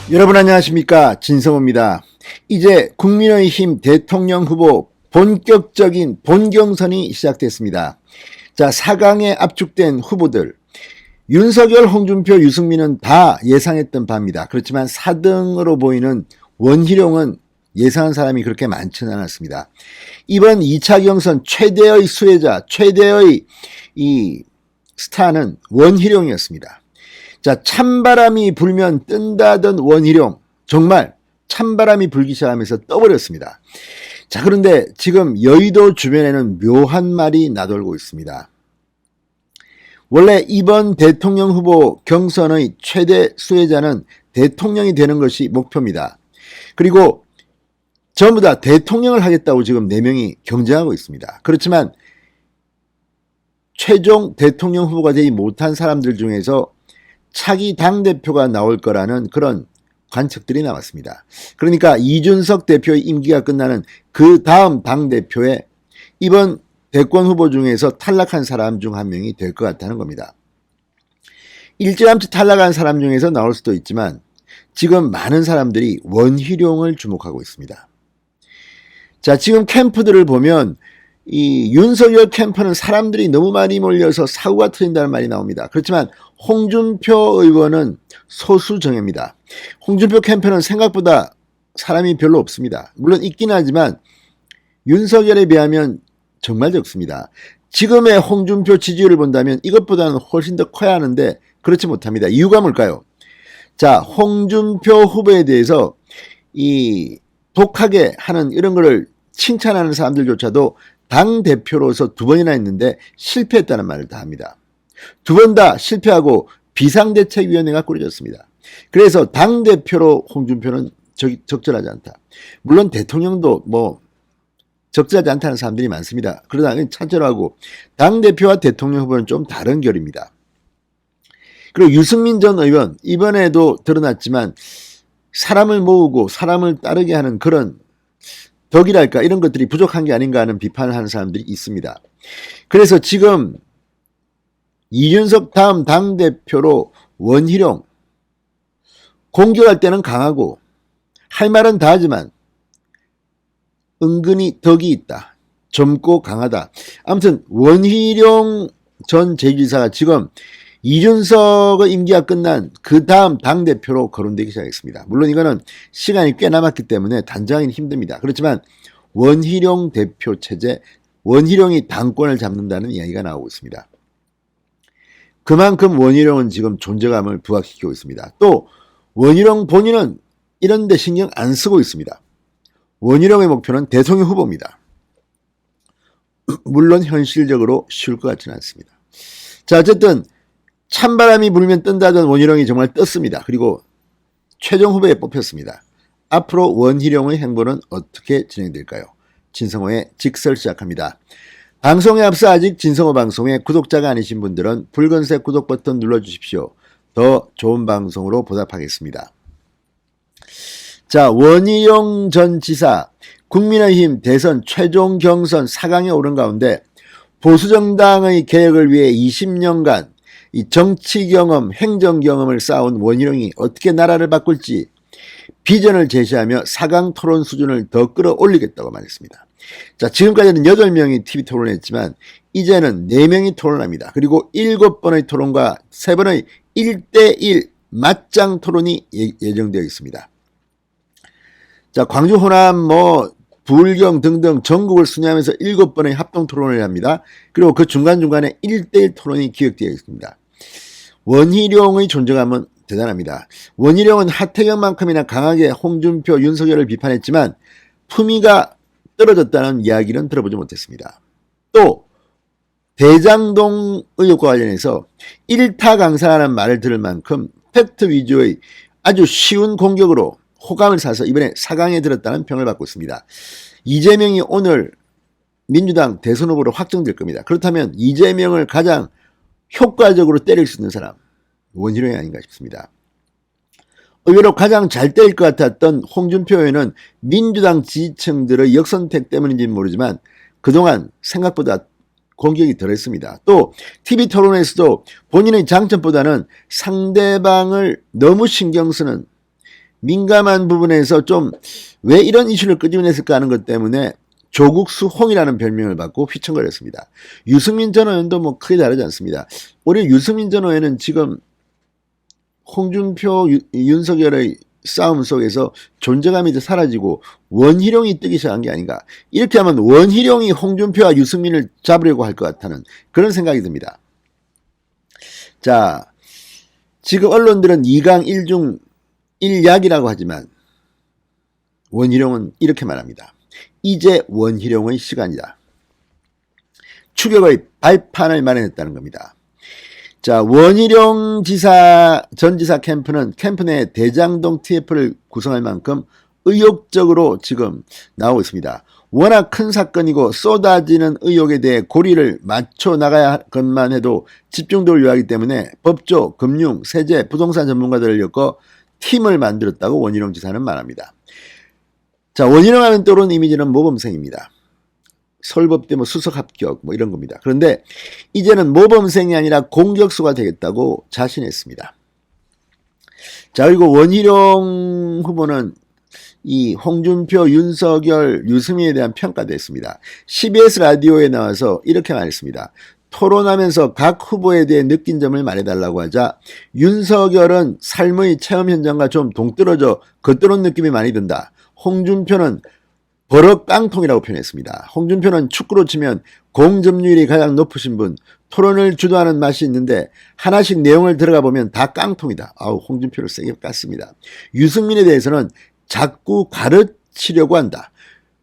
여러분 안녕하십니까, 진성호입니다. 이제 국민의힘 대통령 후보 본격적인 본경선이 시작됐습니다. 자, 4강에 압축된 후보들 윤석열, 홍준표, 유승민은 다 예상했던 바입니다. 그렇지만 4등으로 보이는 원희룡은 예상한 사람이 그렇게 많지는 않았습니다. 이번 2차 경선 최대의 수혜자, 최대의 이 스타는 원희룡이었습니다. 자, 찬바람이 불면 뜬다던 원희룡, 정말 찬바람이 불기 시작하면서 떠버렸습니다. 자, 그런데 지금 여의도 주변에는 묘한 말이 나돌고 있습니다. 원래 이번 대통령 후보 경선의 최대 수혜자는 대통령이 되는 것이 목표입니다. 그리고 전부 다 대통령을 하겠다고 지금 4명이 경쟁하고 있습니다. 그렇지만 최종 대통령 후보가 되지 못한 사람들 중에서 차기 당대표가 나올 거라는 그런 관측들이 나왔습니다. 그러니까 이준석 대표의 임기가 끝나는 그 다음 당대표에 이번 대권 후보 중에서 탈락한 사람 중 한 명이 될 것 같다는 겁니다. 일찌감치 탈락한 사람 중에서 나올 수도 있지만 지금 많은 사람들이 원희룡을 주목하고 있습니다. 자, 지금 캠프들을 보면 이 윤석열 캠프는 사람들이 너무 많이 몰려서 사고가 터진다는 말이 나옵니다. 그렇지만 홍준표 의원은 소수 정예입니다. 홍준표 캠프는 생각보다 사람이 별로 없습니다. 물론 있긴 하지만 윤석열에 비하면 정말 적습니다. 지금의 홍준표 지지율을 본다면 이것보다는 훨씬 더 커야 하는데 그렇지 못합니다. 이유가 뭘까요? 자, 홍준표 후보에 대해서 이 독하게 하는 이런 거를 칭찬하는 사람들조차도 당대표로서 2번이나 했는데 실패했다는 말을 다 합니다. 2번 다 실패하고 비상대책위원회가 꾸려졌습니다. 그래서 당대표로 홍준표는 적절하지 않다. 물론 대통령도 뭐 적절하지 않다는 사람들이 많습니다. 그러다 차별하고 당대표와 대통령 후보는 좀 다른 결입니다. 그리고 유승민 전 의원 이번에도 드러났지만 사람을 모으고 사람을 따르게 하는 그런 덕이랄까 이런 것들이 부족한 게 아닌가 하는 비판을 하는 사람들이 있습니다. 그래서 지금 이준석 다음 당대표로 원희룡 공격할 때는 강하고 할 말은 다 하지만 은근히 덕이 있다. 젊고 강하다. 아무튼 원희룡 전 제주지사가 지금 이준석의 임기가 끝난 그 다음 당대표로 거론되기 시작했습니다. 물론 이거는 시간이 꽤 남았기 때문에 단정하기는 힘듭니다. 그렇지만 원희룡 대표 체제, 원희룡이 당권을 잡는다는 이야기가 나오고 있습니다. 그만큼 원희룡은 지금 존재감을 부각시키고 있습니다. 또 원희룡 본인은 이런 데 신경 안 쓰고 있습니다. 원희룡의 목표는 대통령 후보입니다. 물론 현실적으로 쉬울 것 같지는 않습니다. 자, 어쨌든 찬바람이 불면 뜬다던 원희룡이 정말 떴습니다. 그리고 최종 후보에 뽑혔습니다. 앞으로 원희룡의 행보는 어떻게 진행될까요? 진성호의 직설 시작합니다. 방송에 앞서 아직 진성호 방송에 구독자가 아니신 분들은 붉은색 구독 버튼 눌러주십시오. 더 좋은 방송으로 보답하겠습니다. 자, 원희룡 전 지사 국민의힘 대선 최종 경선 4강에 오른 가운데 보수정당의 개혁을 위해 20년간 이 정치 경험, 행정 경험을 쌓아온 원희룡이 어떻게 나라를 바꿀지 비전을 제시하며 4강 토론 수준을 더 끌어올리겠다고 말했습니다. 자, 지금까지는 8명이 TV 토론을 했지만 이제는 4명이 토론합니다. 그리고 7번의 토론과 3번의 1대1 맞짱 토론이 예정되어 있습니다. 자, 광주, 호남, 부울경 등등 전국을 순회하면서 7번의 합동 토론을 합니다. 그리고 그 중간중간에 1대1 토론이 기획되어 있습니다. 원희룡의 존재감은 대단합니다. 원희룡은 하태경만큼이나 강하게 홍준표, 윤석열을 비판했지만 품위가 떨어졌다는 이야기는 들어보지 못했습니다. 또 대장동 의혹과 관련해서 일타강사라는 말을 들을 만큼 팩트 위주의 아주 쉬운 공격으로 호감을 사서 이번에 4강에 들었다는 평을 받고 있습니다. 이재명이 오늘 민주당 대선 후보로 확정될 겁니다. 그렇다면 이재명을 가장 효과적으로 때릴 수 있는 사람 원희룡이 아닌가 싶습니다. 의외로 가장 잘 때릴 것 같았던 홍준표 의원은 민주당 지지층들의 역선택 때문인지는 모르지만 그동안 생각보다 공격이 덜했습니다. 또 TV 토론에서도 본인의 장점보다는 상대방을 너무 신경 쓰는 민감한 부분에서 좀 왜 이런 이슈를 끄집어냈을까 하는 것 때문에 조국수홍이라는 별명을 받고 휘청거렸습니다. 유승민 전 의원도 뭐 크게 다르지 않습니다. 오히려 유승민 전 의원은 지금 홍준표, 윤석열의 싸움 속에서 존재감이 이제 사라지고 원희룡이 뜨기 시작한 게 아닌가. 이렇게 하면 원희룡이 홍준표와 유승민을 잡으려고 할 것 같다는 그런 생각이 듭니다. 자, 지금 언론들은 2강 1중 1약이라고 하지만 원희룡은 이렇게 말합니다. 이제 원희룡의 시간이다. 추격의 발판을 마련했다는 겁니다. 자, 원희룡 전 지사 캠프는 캠프 내 대장동 TF를 구성할 만큼 의욕적으로 지금 나오고 있습니다. 워낙 큰 사건이고 쏟아지는 의혹에 대해 고리를 맞춰 나가야 할 것만 해도 집중도를 요하기 때문에 법조, 금융, 세제, 부동산 전문가들을 엮어 팀을 만들었다고 원희룡 지사는 말합니다. 자, 원희룡 하면 떠오르는 이미지는 모범생입니다. 서울법대 뭐 수석 합격 뭐 이런 겁니다. 그런데 이제는 모범생이 아니라 공격수가 되겠다고 자신했습니다. 자, 그리고 원희룡 후보는 이 홍준표, 윤석열, 유승민에 대한 평가도 했습니다. CBS 라디오에 나와서 이렇게 말했습니다. 토론하면서 각 후보에 대해 느낀 점을 말해달라고 하자 윤석열은 삶의 체험 현장과 좀 동떨어져 겉도는 느낌이 많이 든다. 홍준표는 버럭 깡통이라고 표현했습니다. 홍준표는 축구로 치면 공점률이 가장 높으신 분, 토론을 주도하는 맛이 있는데 하나씩 내용을 들어가 보면 다 깡통이다. 아우, 홍준표를 세게 깠습니다. 유승민에 대해서는 자꾸 가르치려고 한다.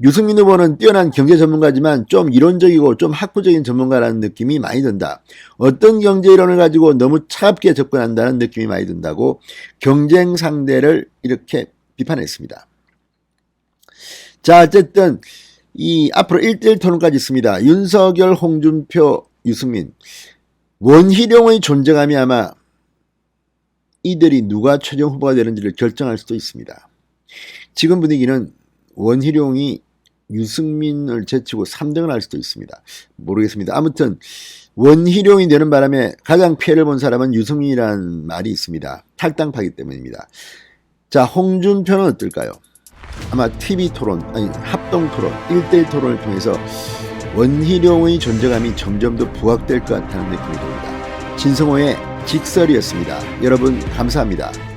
유승민 후보는 뛰어난 경제 전문가지만 좀 이론적이고 좀 학구적인 전문가라는 느낌이 많이 든다. 어떤 경제 이론을 가지고 너무 차갑게 접근한다는 느낌이 많이 든다고 경쟁 상대를 이렇게 비판했습니다. 자, 어쨌든 이 앞으로 1대1 토론까지 있습니다. 윤석열, 홍준표, 유승민, 원희룡의 존재감이 아마 이들이 누가 최종 후보가 되는지를 결정할 수도 있습니다. 지금 분위기는 원희룡이 유승민을 제치고 3등을 할 수도 있습니다. 모르겠습니다. 아무튼 원희룡이 되는 바람에 가장 피해를 본 사람은 유승민이라는 말이 있습니다. 탈당파기 때문입니다. 자, 홍준표는 어떨까요? 아마 TV 토론, 아니 합동 토론, 1대1 토론을 통해서 원희룡의 존재감이 점점 더 부각될 것 같다는 느낌이 듭니다. 진성호의 직설이었습니다. 여러분 감사합니다.